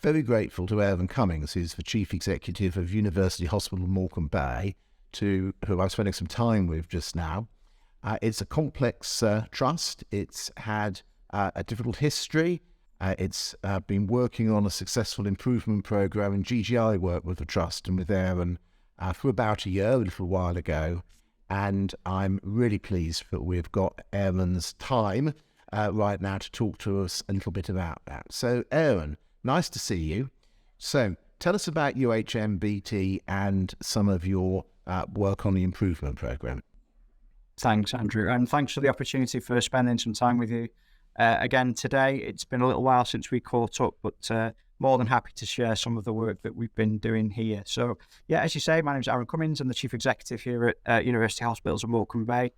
very grateful to Aaron Cummins, who's the Chief Executive of University Hospital Morecambe Bay, who I'm spending some time with just now. It's a complex trust. It's had a difficult history. It's been working on a successful improvement program in GGI work with the trust and with Aaron for about a year, a little while ago. And I'm really pleased that we've got Aaron's time right now to talk to us a little bit about that. So Aaron, nice to see you. So tell us about UHMBT and some of your work on the improvement program. Thanks, Andrew, and thanks for the opportunity for spending some time with you again today. It's been a little while since we caught up, but more than happy to share some of the work that we've been doing here. So yeah, as you say, my name is Aaron Cummins. I'm the Chief Executive here at University Hospitals of Morecambe Bay.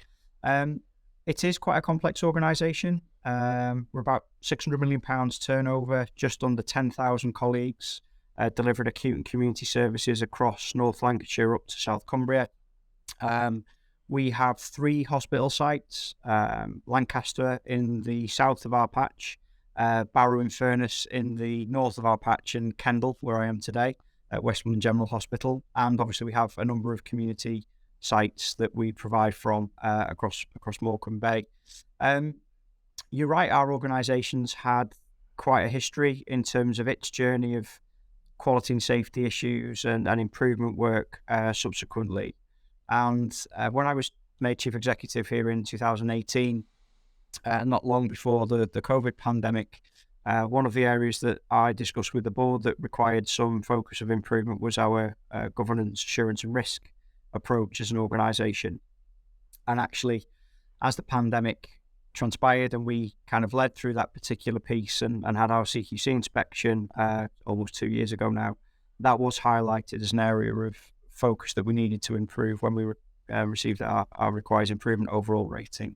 It is quite a complex organisation. We're about £600 million turnover, just under 10,000 colleagues, delivered acute and community services across North Lancashire up to South Cumbria. We have 3 hospital sites, Lancaster in the south of our patch, Barrow in Furness in the north of our patch, and Kendal, where I am today, at Westmoreland General Hospital. And obviously we have a number of community sites that we provide from across Morecambe Bay. You're right, our organisation's had quite a history in terms of its journey of quality and safety issues and improvement work subsequently. And when I was made Chief Executive here in 2018, not long before the COVID pandemic, one of the areas that I discussed with the board that required some focus of improvement was our governance, assurance and risk approach as an organisation. And actually, as the pandemic transpired and we kind of led through that particular piece and had our CQC inspection almost 2 years ago now, that was highlighted as an area of focus that we needed to improve when we received our requires improvement overall rating.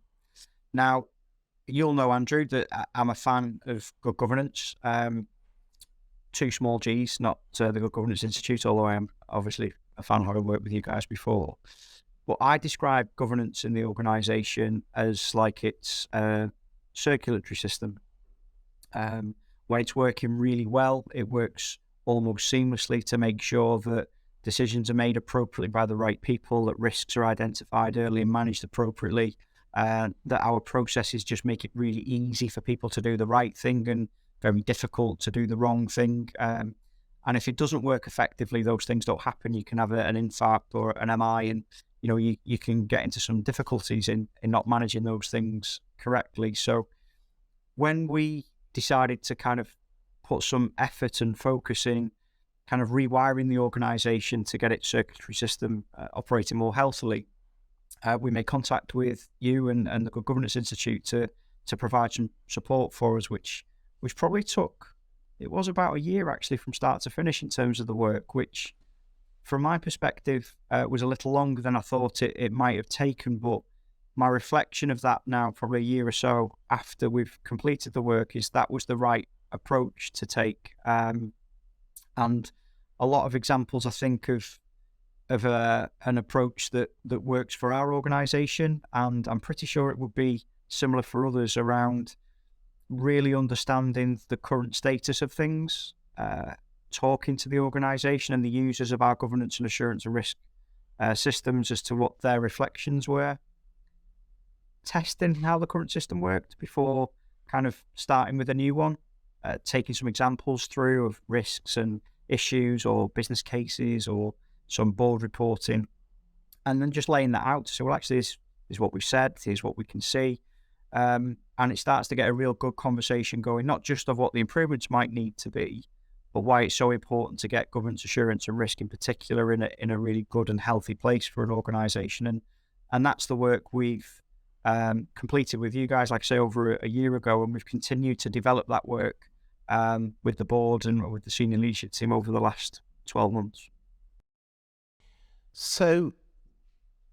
Now, you'll know, Andrew, that I'm a fan of good governance. 2 small G's, not the Good Governance Institute, although I am obviously a fan having worked with you guys before. But I describe governance in the organisation as like it's a circulatory system. When it's working really well, it works almost seamlessly to make sure that decisions are made appropriately by the right people, that risks are identified early and managed appropriately, that our processes just make it really easy for people to do the right thing and very difficult to do the wrong thing. And if it doesn't work effectively, those things don't happen. You can have an infarct or an MI, and you can get into some difficulties in not managing those things correctly. So when we decided to kind of put some effort and focus in kind of rewiring the organisation to get its circulatory system operating more healthily, we made contact with you and the Good Governance Institute to provide some support for us, which probably took, it was about a year actually from start to finish in terms of the work, which from my perspective was a little longer than I thought it might have taken. But my reflection of that now, probably a year or so after we've completed the work, is that was the right approach to take. And a lot of examples, I think, of an approach that works for our organisation, and I'm pretty sure it would be similar for others, around really understanding the current status of things, talking to the organisation and the users of our governance and assurance and risk systems as to what their reflections were, testing how the current system worked before kind of starting with a new one, taking some examples through of risks and issues or business cases or some board reporting, and then just laying that out to say, well, actually, this is what we've said, here's what we can see. And it starts to get a real good conversation going, not just of what the improvements might need to be, but why it's so important to get governance, assurance and risk in particular in a really good and healthy place for an organisation. And that's the work we've completed with you guys, like I say, over a year ago, and we've continued to develop that work with the board and with the senior leadership team over the last 12 months. So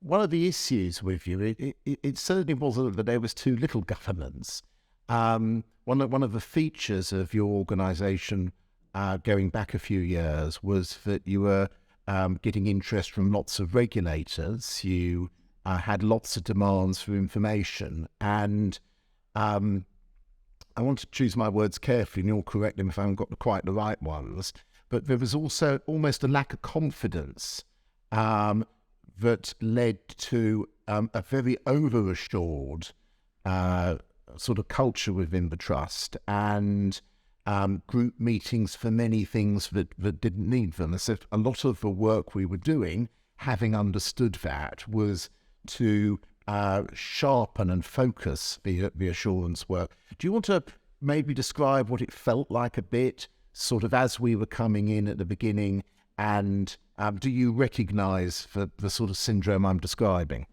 one of the issues with you, it certainly wasn't that there was too little governance. One of the features of your organisation going back a few years was that you were getting interest from lots of regulators. You had lots of demands for information, and I want to choose my words carefully, and you'll correct them if I haven't got quite the right ones, but there was also almost a lack of confidence that led to a very over-assured sort of culture within the trust, and group meetings for many things that didn't need them. As if a lot of the work we were doing, having understood that, was to sharpen and focus the assurance work. Do you want to maybe describe what it felt like a bit, sort of as we were coming in at the beginning, and do you recognise the sort of syndrome I'm describing?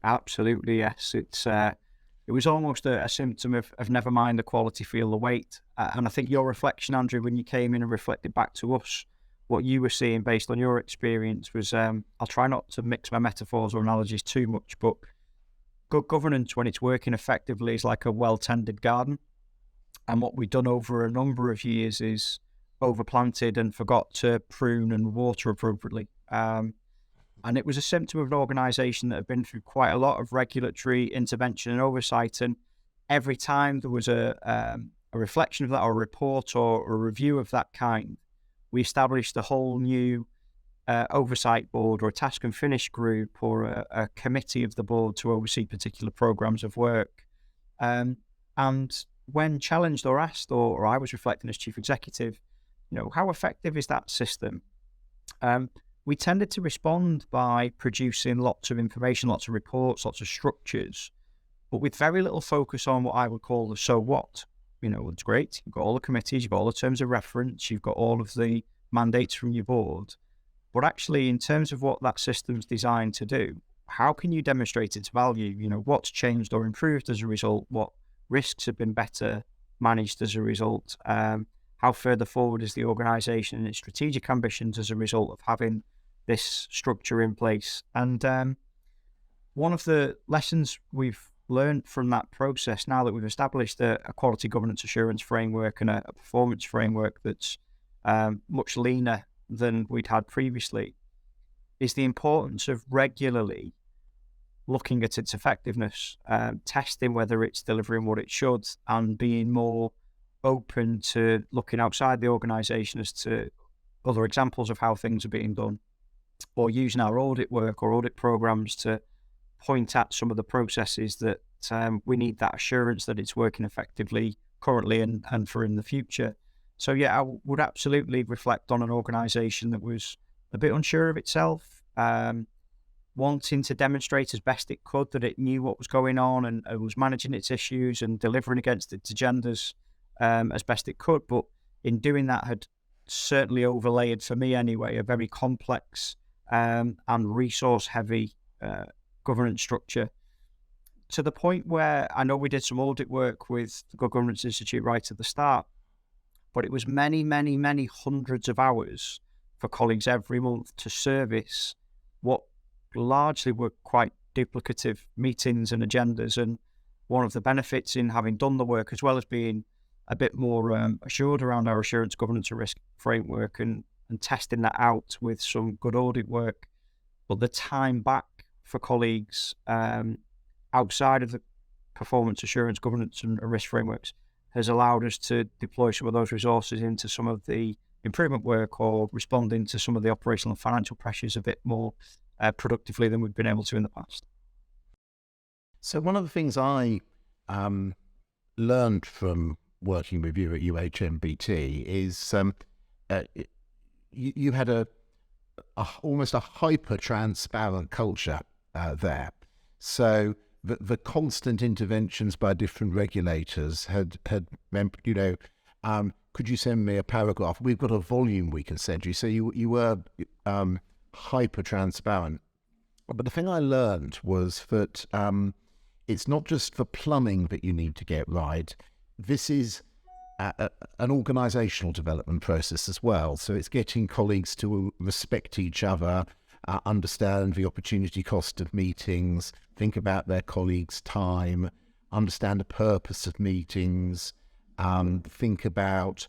Absolutely, yes. It was almost a symptom of never mind the quality, feel the weight. And I think your reflection, Andrew, when you came in and reflected back to us, what you were seeing based on your experience was, I'll try not to mix my metaphors or analogies too much, but good governance, when it's working effectively, is like a well-tended garden. And what we've done over a number of years is overplanted and forgot to prune and water appropriately. And it was a symptom of an organisation that had been through quite a lot of regulatory intervention and oversight. And every time there was a reflection of that, or a report or a review of that kind, we established a whole new oversight board, or a task and finish group, or a committee of the board to oversee particular programmes of work. And when challenged or asked, or I was reflecting as chief executive, how effective is that system? We tended to respond by producing lots of information, lots of reports, lots of structures, but with very little focus on what I would call the so what. It's great. You've got all the committees, you've got all the terms of reference, you've got all of the mandates from your board. But actually, in terms of what that system's designed to do, how can you demonstrate its value? What's changed or improved as a result? What risks have been better managed as a result? How further forward is the organisation and its strategic ambitions as a result of having this structure in place? And one of the lessons we've learned from that process, now that we've established a quality governance assurance framework and a performance framework that's much leaner than we'd had previously, is the importance of regularly looking at its effectiveness, testing whether it's delivering what it should, and being more open to looking outside the organisation as to other examples of how things are being done, or using our audit work or audit programmes to point at some of the processes that we need that assurance that it's working effectively currently and for in the future. So yeah, I would absolutely reflect on an organisation that was a bit unsure of itself, wanting to demonstrate as best it could that it knew what was going on and was managing its issues and delivering against its agendas as best it could. But in doing that, had certainly overlaid, for me anyway, a very complex and resource-heavy governance structure, to the point where I know we did some audit work with the Good Governance Institute right at the start, but it was many, many, many hundreds of hours for colleagues every month to service what largely were quite duplicative meetings and agendas. And one of the benefits in having done the work, as well as being a bit more assured around our assurance, governance and risk framework and testing that out with some good audit work, but the time back for colleagues outside of the performance assurance, governance and risk frameworks has allowed us to deploy some of those resources into some of the improvement work, or responding to some of the operational and financial pressures a bit more productively than we've been able to in the past. So one of the things I learned from working with you at UHMB is you had almost a hyper-transparent culture there. So the constant interventions by different regulators had meant, could you send me a paragraph? We've got a volume we can send you. So you were hyper-transparent. But the thing I learned was that it's not just the plumbing that you need to get right. This is an organisational development process as well. So it's getting colleagues to respect each other, understand the opportunity cost of meetings, think about their colleagues' time, understand the purpose of meetings, think about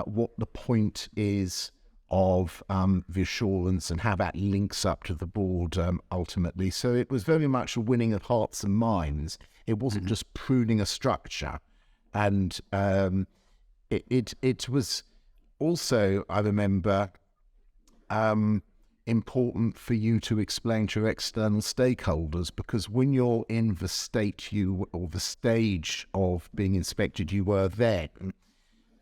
what the point is of the assurance and how that links up to the board ultimately. So it was very much a winning of hearts and minds. It wasn't just pruning a structure. And it was also, I remember, important for you to explain to your external stakeholders, because when you're in the the stage of being inspected you were then,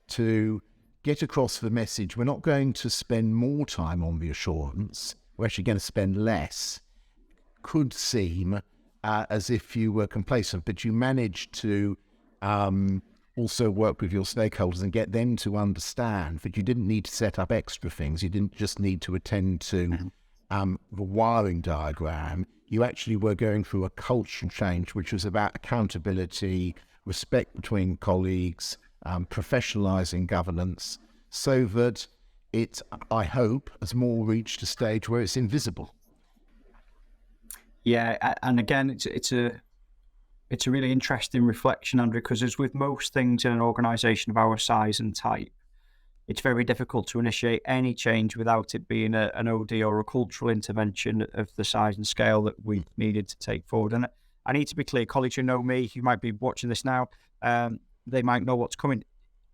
to get across the message, we're not going to spend more time on the assurance, we're actually going to spend less, could seem as if you were complacent, but you managed to also work with your stakeholders and get them to understand that you didn't need to set up extra things. You didn't just need to attend to the wiring diagram. You actually were going through a cultural change, which was about accountability, respect between colleagues, professionalising governance, so that it, I hope, has more reached a stage where it's invisible. Yeah, and again, it's a really interesting reflection, Andrew, because as with most things in an organisation of our size and type, it's very difficult to initiate any change without it being an OD or a cultural intervention of the size and scale that we needed to take forward. And I need to be clear, colleagues who know me, who might be watching this now, they might know what's coming.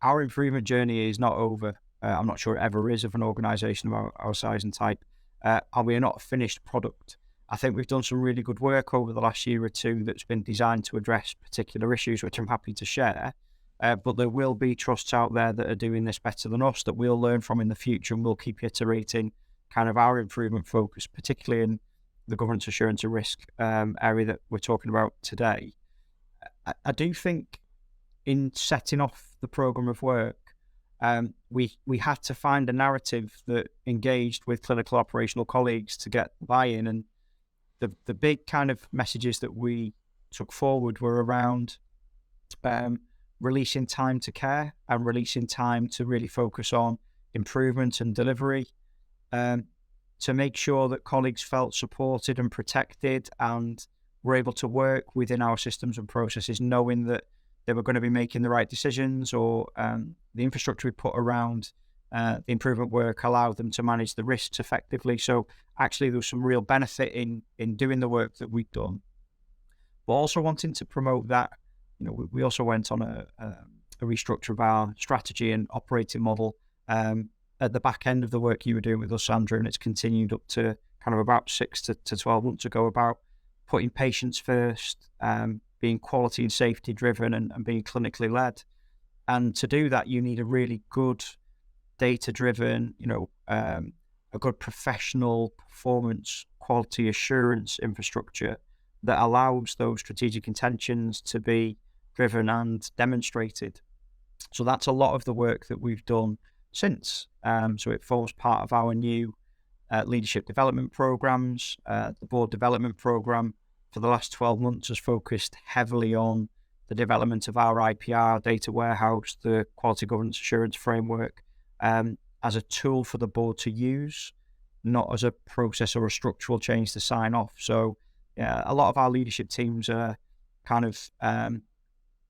Our improvement journey is not over. I'm not sure it ever is of an organisation of our size and type. And we are not a finished product. I think we've done some really good work over the last year or two that's been designed to address particular issues, which I'm happy to share. But there will be trusts out there that are doing this better than us that we'll learn from in the future, and we'll keep iterating kind of our improvement focus, particularly in the governance assurance and risk area that we're talking about today. I do think in setting off the programme of work, we had to find a narrative that engaged with clinical operational colleagues to get buy-in. And the big kind of messages that we took forward were around releasing time to care and releasing time to really focus on improvement and delivery, to make sure that colleagues felt supported and protected and were able to work within our systems and processes, knowing that they were going to be making the right decisions, or the infrastructure we put around the improvement work allowed them to manage the risks effectively. So actually there was some real benefit in doing the work that we'd done, but also wanting to promote that. We also went on a restructure of our strategy and operating model at the back end of the work you were doing with us, Andrew, and it's continued up to kind of about 6 to 12 months ago, about putting patients first, being quality and safety driven, and being clinically led. And to do that, you need a really good data driven, a good professional performance quality assurance infrastructure that allows those strategic intentions to be driven and demonstrated. So that's a lot of the work that we've done since. So it forms part of our new leadership development programs. The board development program for the last 12 months has focused heavily on the development of our IPR data warehouse, the quality governance assurance framework, as a tool for the board to use, not as a process or a structural change to sign off. So a lot of our leadership teams are kind of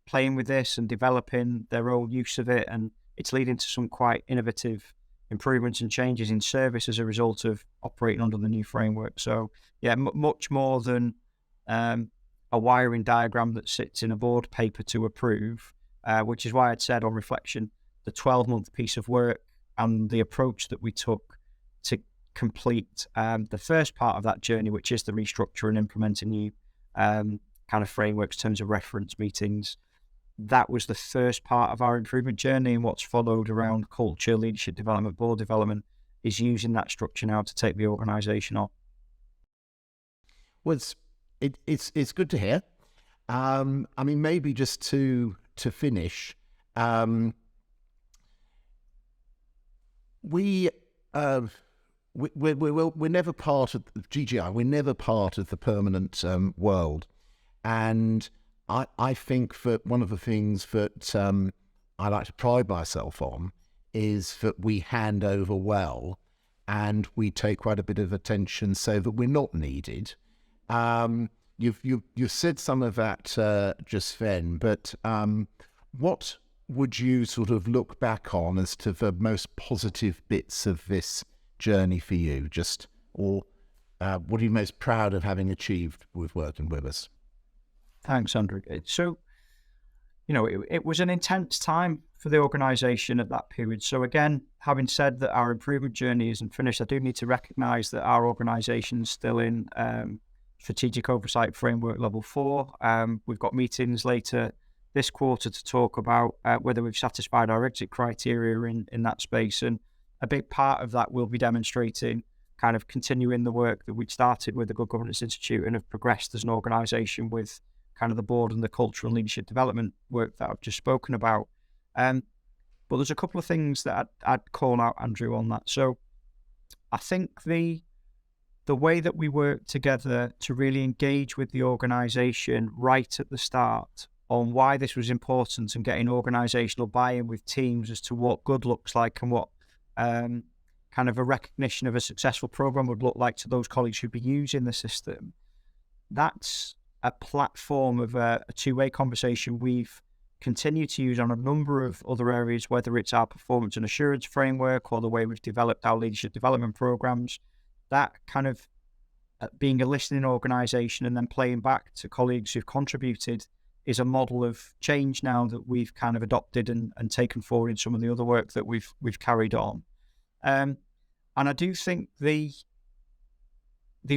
playing with this and developing their own use of it, and it's leading to some quite innovative improvements and changes in service as a result of operating under the new framework. So much more than a wiring diagram that sits in a board paper to approve, which is why I'd said on reflection, the 12-month piece of work and the approach that we took to complete the first part of that journey, which is the restructure and implementing new kind of frameworks, terms of reference meetings. That was the first part of our improvement journey, and what's followed around culture, leadership development, board development is using that structure now to take the organisation on. Well, it's good to hear. I mean, maybe just to finish, we're never part of GGI. We're never part of the permanent world, and I think that one of the things that I like to pride myself on is that we hand over well, and we take quite a bit of attention so that we're not needed. You've said some of that just then, but what would you sort of look back on as to the most positive bits of this journey for you? What are you most proud of having achieved with working with us? Thanks, Andrew. So it was an intense time for the organisation at that period. So again, having said that our improvement journey isn't finished, I do need to recognise that our organisation is still in strategic oversight framework level 4. We've got meetings later this quarter to talk about whether we've satisfied our exit criteria in that space. And a big part of that will be demonstrating kind of continuing the work that we'd started with the Good Governance Institute and have progressed as an organisation with kind of the board and the cultural and leadership development work that I've just spoken about. But there's a couple of things that I'd call out, Andrew, on that. So I think the way that we work together to really engage with the organisation right at the start on why this was important and getting organisational buy-in with teams as to what good looks like and what kind of a recognition of a successful program would look like to those colleagues who'd be using the system. That's a platform of a two-way conversation we've continued to use on a number of other areas, whether it's our performance and assurance framework or the way we've developed our leadership development programs. That kind of being a listening organisation and then playing back to colleagues who've contributed is a model of change now that we've kind of adopted and taken forward in some of the other work that we've carried on. And I do think the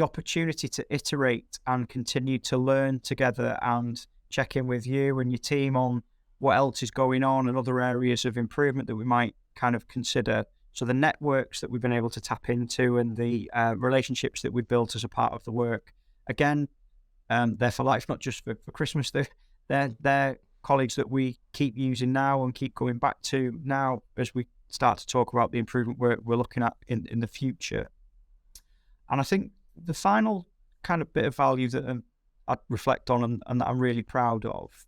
opportunity to iterate and continue to learn together and check in with you and your team on what else is going on and other areas of improvement that we might kind of consider. So the networks that we've been able to tap into and the relationships that we've built as a part of the work, again, they're for life, not just for Christmas. They're colleagues that we keep using now and keep going back to now as we start to talk about the improvement work we're looking at in the future. And I think the final kind of bit of value that I reflect on and that I'm really proud of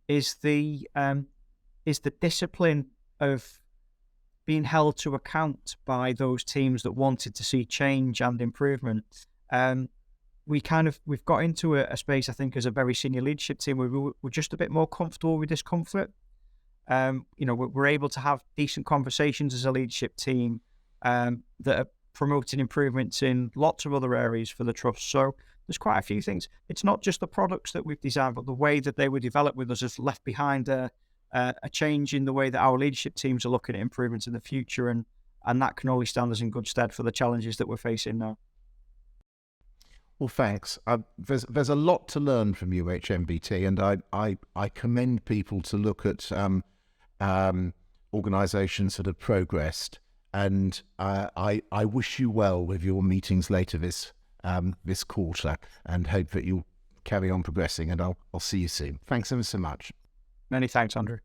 is the discipline of being held to account by those teams that wanted to see change and improvement. We've got into a space, I think, as a very senior leadership team where we're just a bit more comfortable with discomfort. We're able to have decent conversations as a leadership team that are promoting improvements in lots of other areas for the trust. So there's quite a few things. It's not just the products that we've designed, but the way that they were developed with us has left behind a change in the way that our leadership teams are looking at improvements in the future, and that can only stand us in good stead for the challenges that we're facing now. Well, thanks. There's a lot to learn from UHMBT, and I commend people to look at organisations that have progressed. And I wish you well with your meetings later this quarter, and hope that you'll carry on progressing. And I'll see you soon. Thanks ever so much. Many thanks, Andrew.